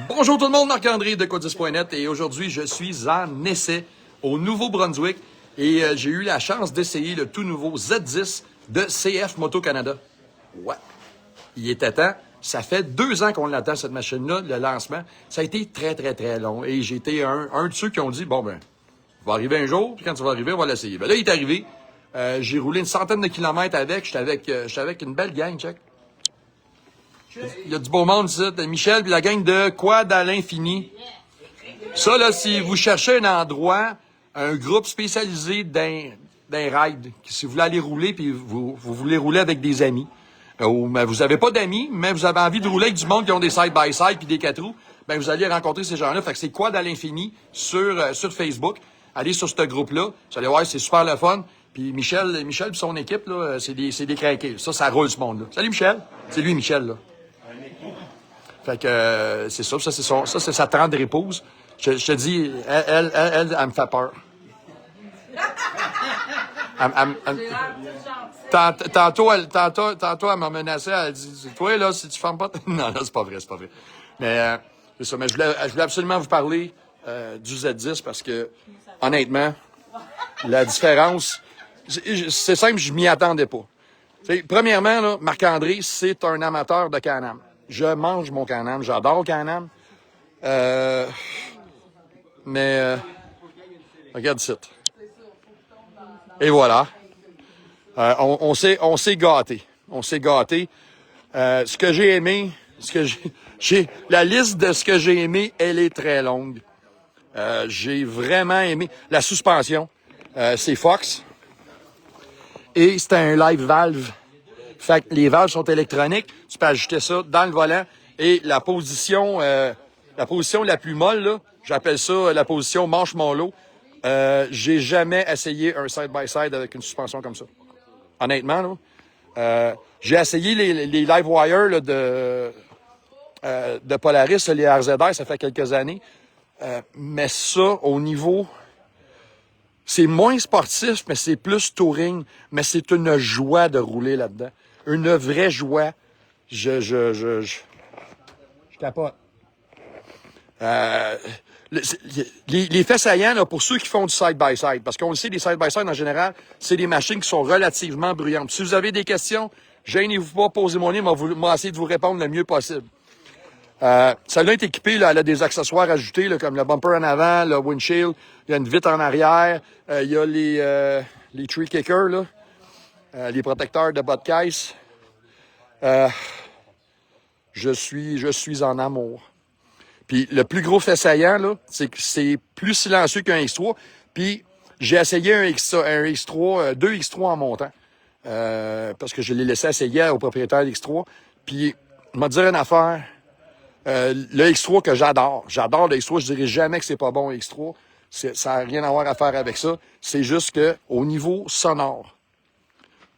Bonjour tout le monde, Marc-André de Codis.net et aujourd'hui je suis en essai au Nouveau-Brunswick et j'ai eu la chance d'essayer le tout nouveau Z10 de CF Moto Canada. Ouais, il était temps. Ça fait 2 ans qu'on l'attend cette machine-là, le lancement. Ça a été très long et j'ai été un de ceux qui ont dit, bon ben, il va arriver un jour, puis quand il va arriver, on va l'essayer. Ben là, il est arrivé. J'ai roulé une centaine de kilomètres avec. J'étais avec une belle gang, check. Il y a du beau monde ici. Michel puis la gang de Quad à l'infini. Ça, là, si vous cherchez un endroit, un groupe spécialisé d'un ride, si vous voulez aller rouler puis vous voulez rouler avec des amis, ou ben, vous avez pas d'amis, mais vous avez envie de rouler avec du monde qui ont des side-by-side puis des 4 roues, ben vous allez rencontrer ces gens-là. Fait que c'est Quad à l'infini sur Facebook. Allez sur ce groupe-là. Vous allez voir, c'est super le fun. Puis Michel et son équipe, là, c'est des craqués. Ça roule ce monde-là. Salut Michel. C'est lui, Michel, là. Fait que c'est ça, c'est sa tendre épouse. Je te dis, elle me fait peur. Tantôt, elle m'a menacé, elle dit, toi, là, si tu fermes pas... Non, c'est pas vrai. Mais c'est ça, mais je voulais absolument vous parler du Z10 parce que, honnêtement, la différence, c'est simple, je m'y attendais pas. T'sais, premièrement, là, Marc-André, c'est un amateur de Can-Am. Je mange mon Can-Am, j'adore Can-Am. Mais regarde ça. Et voilà. On s'est gâté. On s'est gâté. Ce que j'ai aimé, la liste de ce que j'ai aimé, elle est très longue. J'ai vraiment aimé la suspension. C'est Fox. Et c'est un live valve. Fait que les valves sont électroniques. Tu peux ajouter ça dans le volant. Et la position la plus molle, là, j'appelle ça la position manche-mon-lot. J'ai jamais essayé un side-by-side avec une suspension comme ça. Honnêtement, là. J'ai essayé les live wire là, de Polaris, les RZR, ça fait quelques années. Mais ça, au niveau... C'est moins sportif, mais c'est plus touring. Mais c'est une joie de rouler là-dedans. Une vraie joie. Je capote. Les faits saillants, là, pour ceux qui font du side-by-side, parce qu'on le sait, les side-by-side, en général, c'est des machines qui sont relativement bruyantes. Si vous avez des questions, gênez-vous pas, posez-moi les, moi essayer de vous répondre le mieux possible. Celle-là est équipée, là, elle a des accessoires ajoutés, là, comme le bumper en avant, le windshield, il y a une vitre en arrière, il y a les tree kickers, là, les protecteurs de bas de caisse. Je suis en amour. Puis le plus gros fait saillant, là, c'est que c'est plus silencieux qu'un X3. Puis j'ai essayé un X3, 2 X3 en montant. Parce que je l'ai laissé essayer au propriétaire d'X3. Puis, il m'a dit une affaire. Le X3 que j'adore le X3, je dirais jamais que c'est pas bon, le X3. Ça n'a rien à voir à faire avec ça. C'est juste que au niveau sonore,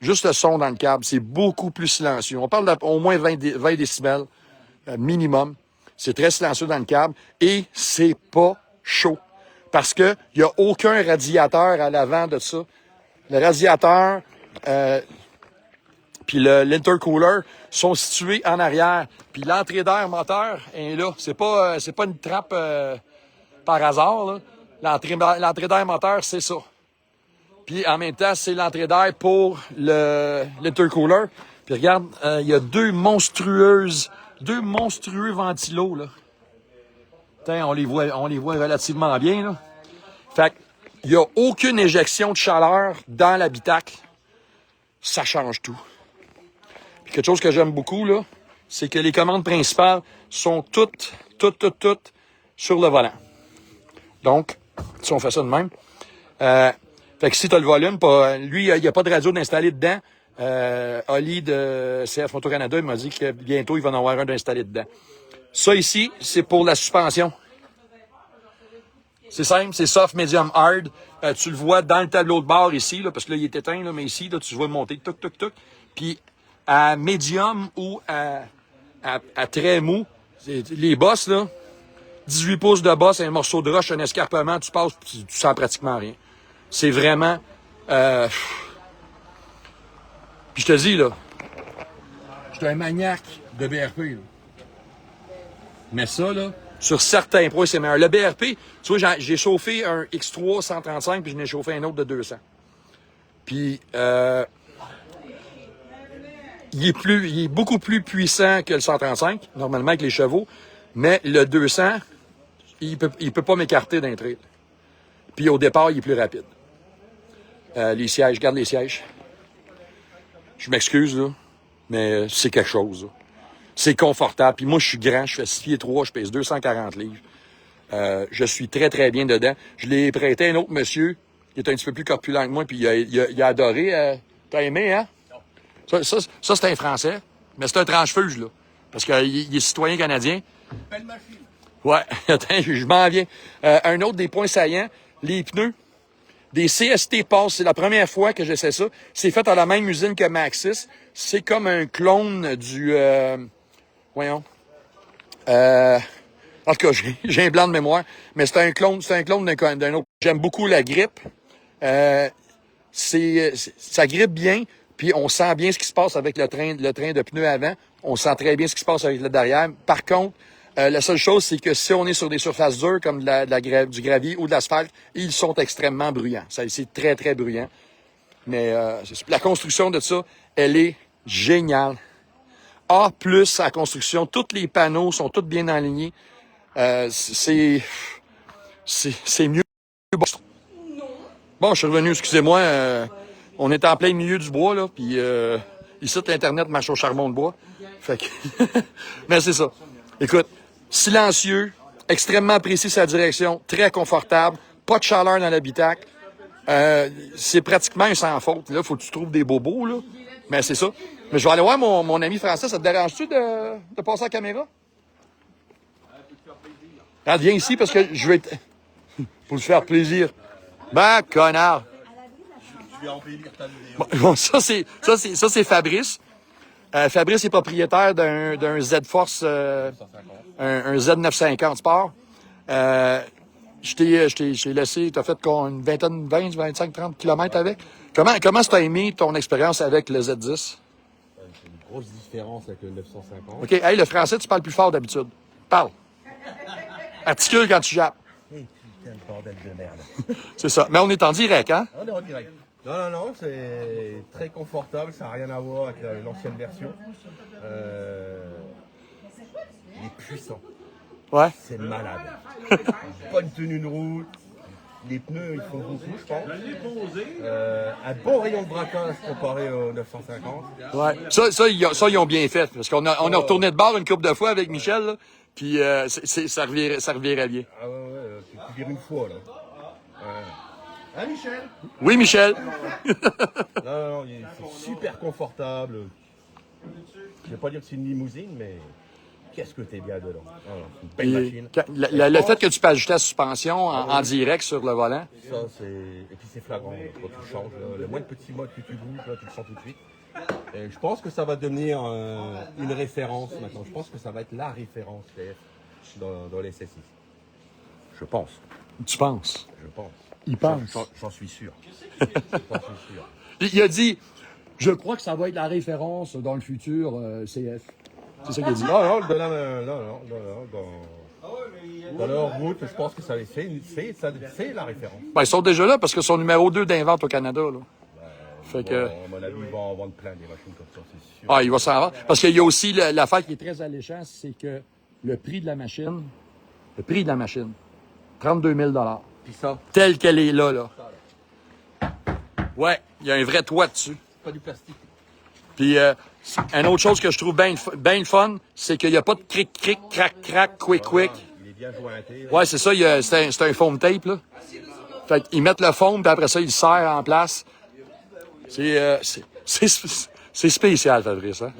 juste le son dans le câble, c'est beaucoup plus silencieux. On parle d'au moins 20 décibels minimum. C'est très silencieux dans le câble et c'est pas chaud. Parce que il y a aucun radiateur à l'avant de ça. Le radiateur puis l'intercooler sont situés en arrière. Puis l'entrée d'air moteur est là. C'est pas une trappe par hasard, là. L'entrée d'air moteur, c'est ça. Puis en même temps, c'est l'entrée d'air pour l'intercooler. Puis regarde, il y a deux monstrueux ventilos, là. Putain, on les voit relativement bien, là. Fait qu'il n'y a aucune éjection de chaleur dans l'habitacle. Ça change tout. Puis quelque chose que j'aime beaucoup, là, c'est que les commandes principales sont toutes sur le volant. Donc, si on fait ça de même, fait que si tu as le volume, lui, il n'y a pas de radio d'installer dedans. Oli de CF Moto Canada, il m'a dit que bientôt, il va en avoir un d'installer dedans. Ça ici, c'est pour la suspension. C'est simple, c'est soft, medium, hard. Tu le vois dans le tableau de bord ici, là, parce que là, il est éteint, là, mais ici, là, tu vois monter, tuc. Puis à medium ou à très mou, les bosses, là, 18 pouces de bosse, un morceau de roche, un escarpement, tu passes, tu sens pratiquement rien. C'est vraiment... Puis je te dis, là, je suis un maniaque de BRP, là. Mais ça, là, Sur certains points, c'est meilleur. Le BRP, tu vois, j'ai chauffé un X3 135, puis je n'ai chauffé un autre de 200. Puis, il est beaucoup plus puissant que le 135, normalement avec les chevaux, mais le 200, il peut pas m'écarter d'un trail. Puis au départ, il est plus rapide. Les sièges, regarde les sièges. Je m'excuse, là, mais c'est quelque chose, là. C'est confortable. Puis moi, je suis grand, je fais 6 pieds 3, je pèse 240 livres. Je suis très, très bien dedans. Je l'ai prêté à un autre monsieur qui est un petit peu plus corpulent que moi, puis il a adoré. T'as aimé, hein? Ça c'est un Français, mais c'est un tranchefuge, là. Parce qu'il est citoyen canadien. Belle machine. Ouais, attends, je m'en viens. Un autre des points saillants, les pneus. Des CST Pass, c'est la première fois que j'essaie ça. C'est fait à la même usine que Maxxis. C'est comme un clone du... voyons. En tout cas, j'ai un blanc de mémoire, mais c'est un clone d'un autre. J'aime beaucoup la grippe. Ça grippe bien, puis on sent bien ce qui se passe avec le train de pneus avant. On sent très bien ce qui se passe avec le derrière. Par contre, la seule chose, c'est que si on est sur des surfaces dures comme du gravier ou de l'asphalte, ils sont extrêmement bruyants. C'est très, très bruyant. Mais la construction de ça, elle est géniale. A+, la construction, tous les panneaux sont tous bien alignés. C'est mieux. Bon, je suis revenu, excusez-moi. On est en plein milieu du bois, là, puis ici, l'Internet marche au charbon de bois. Fait que mais c'est ça. Écoute, silencieux, extrêmement précis sa direction, très confortable, pas de chaleur dans l'habitacle. C'est pratiquement un sans faute. Là, faut que tu trouves des bobos, là. Mais c'est ça. Mais je vais aller voir mon ami français. Ça te dérange-tu de passer à la caméra? Ah, viens ici parce que je vais... Pour te faire plaisir. Ben, connard! Je vais embellir ta vidéo. Bon, ça, c'est Fabrice. Fabrice est propriétaire d'un Z-Force, un Z950 Sport. Je t'ai laissé, t'as fait une vingtaine, 20, 25, 30 kilomètres avec. Comment t'as aimé ton expérience avec le Z10? C'est une grosse différence avec le 950. OK, hey, le français, tu parles plus fort d'habitude. Parle. Articule quand tu jappes. Hey, putain, le bordel de merde. C'est ça. Mais on est en direct, hein? On est en direct. Non, c'est très confortable, ça n'a rien à voir avec l'ancienne version. Il est puissant, Ouais. c'est malade. Bonne tenue de route, les pneus ils font beaucoup, je pense. Un bon rayon de braquage comparé au 950. Ouais. Ça, ils ont bien fait. Parce qu'on a retourné de bord une couple de fois avec Michel, là, puis ça revirait bien. Ah ouais, tu vires une fois là. Hein Michel? Oui, Michel. Non, c'est super confortable. Je vais pas dire que c'est une limousine, mais qu'est-ce que t'es bien dedans. C'est une belle machine. Le fait que tu peux ajouter la suspension en direct sur le volant. Ça, et puis c'est flagrant quand tu changes. Le moins de petits modes que tu bouges, là, tu le sens tout de suite. Et je pense que ça va devenir une référence maintenant. Je pense que ça va être la référence TF dans les SSI. Je pense. Tu penses? Je pense. Il pense. J'en suis sûr. J'en suis sûr. Il a dit, je crois que ça va être la référence dans le futur CF. C'est ça qu'il a dit. Non, dans leur route, je pense que ça c'est la référence. Ben, ils sont déjà là parce que son numéro 2 d'invente au Canada, là. Fait que... À mon avis, ils vont en vendre plein des machines comme ça, c'est sûr. Ah, il va s'en vendre. Parce qu'il y a aussi l'affaire qui est très alléchante, c'est que le prix de la machine, 32 000 $. Puis ça, Telle qu'elle est là. Ouais, il y a un vrai toit dessus. pas du plastique. Puis, une autre chose que je trouve bien le fun, c'est qu'il n'y a pas de cric, crac, quick. Il est bien jointé. Ouais, c'est ça, c'est un foam tape, là. Fait qu'ils mettent le foam, puis après ça, ils le serrent en place. C'est spécial, Fabrice, hein?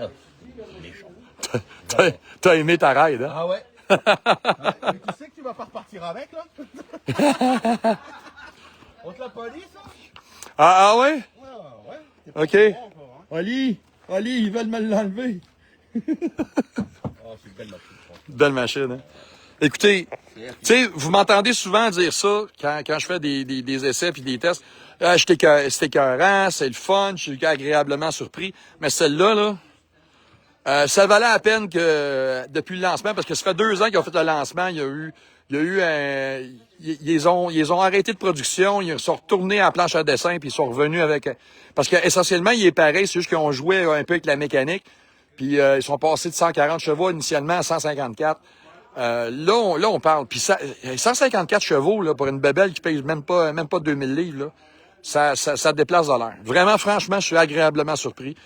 T'as aimé ta ride, hein? Ah ouais? Mais tu sais que tu vas pas repartir avec, là? On te l'a pas dit, ça? Ah ouais? Ouais. T'es pas OK. au courant encore, hein? Oli, ils veulent me l'enlever. Oh, c'est une belle machine, franchement. Belle machine, hein? Écoutez, tu sais, vous m'entendez souvent dire ça quand je fais des essais puis des tests. Ah, c'est écœurant, c'est le fun, je suis agréablement surpris. Mais celle-là, Ça valait la peine que depuis le lancement, parce que ça fait 2 ans qu'ils ont fait le lancement, ils ont arrêté de production, ils sont retournés à la planche à dessin, puis ils sont revenus avec... Parce que essentiellement, il est pareil, c'est juste qu'ils ont joué un peu avec la mécanique, puis ils sont passés de 140 chevaux initialement à 154. Là, on parle. Puis 154 chevaux là, pour une bébelle qui pèse même pas 2000 livres, là, ça déplace de l'air. Vraiment, franchement, je suis agréablement surpris.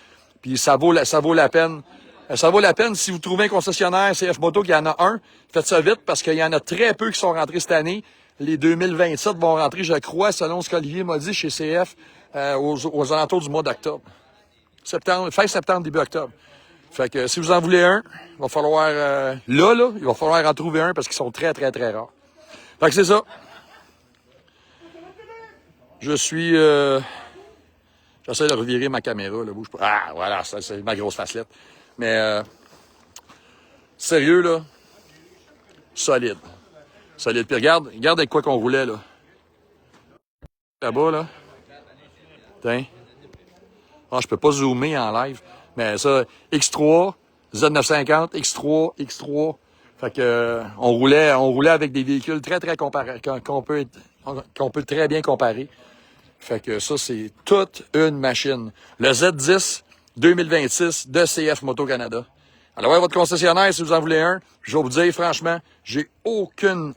Puis ça vaut la peine. Ça vaut la peine si vous trouvez un concessionnaire CF Moto qu'il y en a un. Faites ça vite parce qu'il y en a très peu qui sont rentrés cette année. Les 2027 vont rentrer, je crois, selon ce qu'Olivier m'a dit chez CF, aux alentours du mois d'octobre. Fin septembre, début octobre. Fait que si vous en voulez un, il va falloir il va falloir en trouver un parce qu'ils sont très, très, très rares. Fait que c'est ça. Je suis j'essaie de revirer ma caméra, là, bouge pas. Ah, voilà, ça, c'est ma grosse facelette. Mais sérieux, là, solide. Solide. Puis regarde avec quoi qu'on roulait, là. Là-bas, là. Tiens. Ah, je peux pas zoomer en live. Mais ça, X3, Z950, X3. Fait que on roulait avec des véhicules très, très comparés, qu'on peut très bien comparer. Fait que ça, c'est toute une machine. Le Z10 2026 de CF Moto Canada. Alors, ouais, votre concessionnaire, si vous en voulez un, je vais vous dire, franchement, j'ai aucun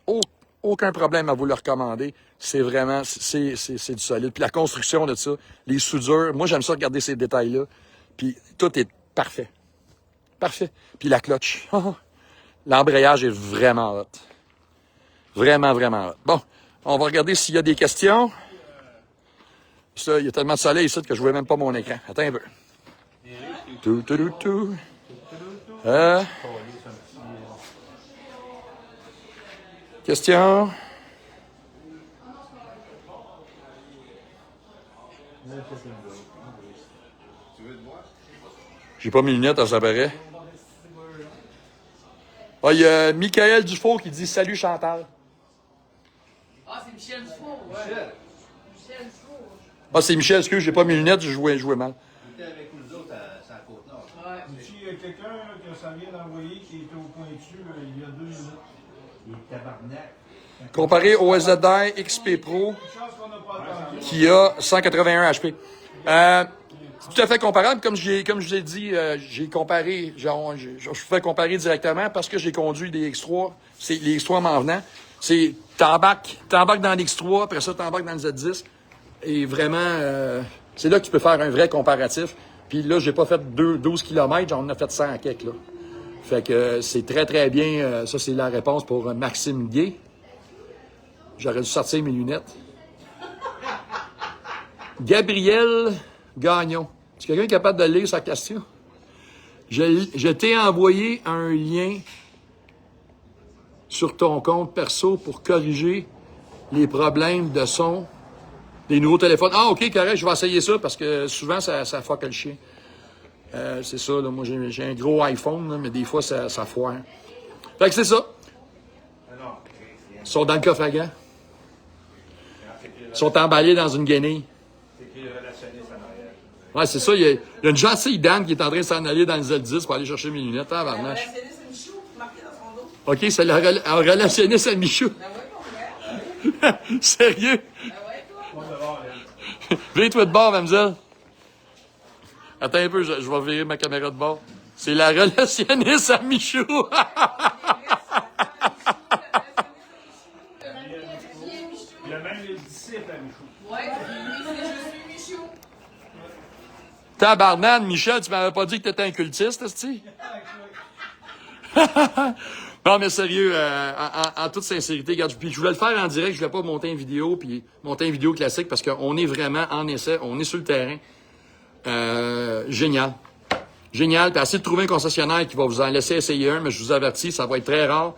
problème à vous le recommander. C'est vraiment, c'est du solide. Puis la construction de ça, les soudures, moi, j'aime ça regarder ces détails-là. Puis tout est parfait. Parfait. Puis la clutch. L'embrayage est vraiment hot. Vraiment, vraiment hot. Bon, on va regarder s'il y a des questions. Ça, il y a tellement de soleil ici que je ne vois même pas mon écran. Attends un peu. Tout. Question? J'ai pas mes lunettes, ça paraît. Ah, il y a Michael Dufault qui dit « Salut Chantal ». Ah, c'est Michel Dufour, ouais. Michel Dufour. Ah, c'est Michel, excuse, j'ai pas mes lunettes, je jouais mal. Il était avec nous autres à la Côte-Nord. Ouais. Il y a quelqu'un que ça vient d'envoyer qui était au pointu il y a 2 minutes. Il est tabarnak. Comparé au ZR XP Pro, Une chance qu'on n'a pas attendu. qui a 181 HP. C'est tout à fait comparable. Comme je vous ai dit, j'ai comparé, je fais comparer directement parce que j'ai conduit des X3. C'est les X3 m'en venant. C'est t'embarques dans l'X3, après ça t'embarques dans le Z10. Et vraiment, c'est là que tu peux faire un vrai comparatif. Puis là, j'ai pas fait 12 km, j'en ai fait 100 à quelques, là. Fait que c'est très, très bien. Ça, c'est la réponse pour Maxime Gay. J'aurais dû sortir mes lunettes. Gabriel Gagnon. Est-ce que quelqu'un est capable de lire sa question? Je t'ai envoyé un lien sur ton compte perso pour corriger les problèmes de son des nouveaux téléphones. Ah, OK, correct, je vais essayer ça parce que souvent, ça fuck le chien. C'est ça, là, moi, j'ai un gros iPhone, là, mais des fois, ça foire. Fait que c'est ça. Ils sont dans le coffre à gants. Ils sont emballés dans une guenille. Ouais, c'est ça. Il y a une gentille dame qui est en train de s'en aller dans le Z10 pour aller chercher mes lunettes. Ah, barnache. La relationniste Michou, marqué dans son dos. OK, c'est la relationniste à Michou. Ben ouais, ton gars. Sérieux? Ben ouais, toi. Viens-toi de bord, mademoiselle. Attends un peu, je vais virer ma caméra de bord. C'est la relationniste à Michou. Il y a même les disciples à Michou. Ouais, je suis Michou. Tabarnane, Michel, tu m'avais pas dit que t'étais un cultiste, esti? Non, mais sérieux, en toute sincérité, regarde, puis je voulais le faire en direct, je voulais pas monter une vidéo, puis monter une vidéo classique, parce qu'on est vraiment en essai, on est sur le terrain. Génial. Génial, puis essayez de trouver un concessionnaire qui va vous en laisser essayer un, mais je vous avertis, ça va être très rare,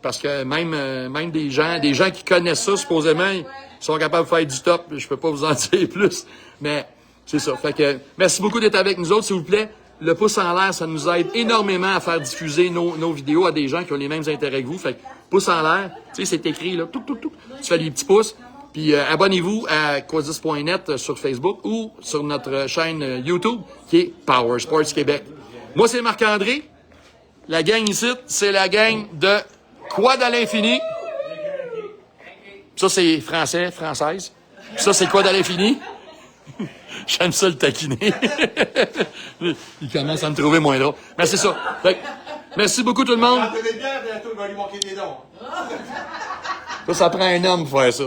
parce que même des gens qui connaissent ça, supposément, ils sont capables de faire du top, je peux pas vous en dire plus, mais c'est ça. Fait que, merci beaucoup d'être avec nous autres, s'il vous plaît. Le pouce en l'air, ça nous aide énormément à faire diffuser nos vidéos à des gens qui ont les mêmes intérêts que vous. Fait que, pouce en l'air, tu sais, c'est écrit, là, tout. Tu fais des petits pouces. Puis, abonnez-vous à Quadis.net sur Facebook ou sur notre chaîne YouTube, qui est Power Sports Québec. Moi, c'est Marc-André. La gang ici, c'est la gang de Quad à l'infini. Ça, c'est français, française. Ça, c'est Quad à l'infini. J'aime ça le taquiner. Il commence à me trouver moins drôle. Mais c'est ça. Fait que, merci beaucoup tout le monde. Quand tu bien, bientôt, il va lui manquer des dents. Ça prend un homme pour faire ça.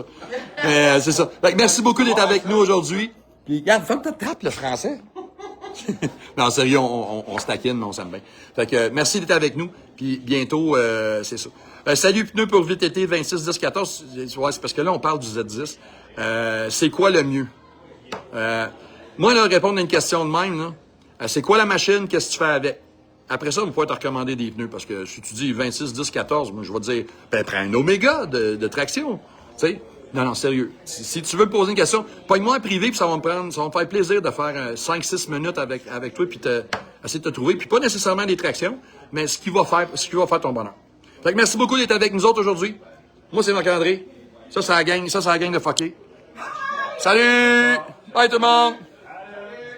Mais c'est ça. Fait que merci beaucoup d'être avec nous aujourd'hui. Puis, regarde, faut que tu tapes le français. Non, sérieux, on se taquine, mais on s'aime bien. Fait que merci d'être avec nous. Puis bientôt, c'est ça. Salut pneus pour VTT 26 10 14. Ouais, c'est parce que là, on parle du Z10. C'est quoi le mieux? Moi, là, répondre à une question de même, là, c'est quoi la machine? Qu'est-ce que tu fais avec? Après ça, on pourrait te recommander des pneus. Parce que si tu dis 26, 10, 14, moi, je vais te dire, ben, prends un Omega de traction. Tu sais? Non, sérieux. Si tu veux me poser une question, pogne-moi en privé, puis ça va me faire plaisir de faire 5-6 minutes avec toi, puis essayer de te trouver. Puis pas nécessairement des tractions, mais ce qui va faire ton bonheur. Fait que merci beaucoup d'être avec nous autres aujourd'hui. Moi, c'est Marc-André. Ça, c'est la gang de fucké. Salut! Bye tout le monde!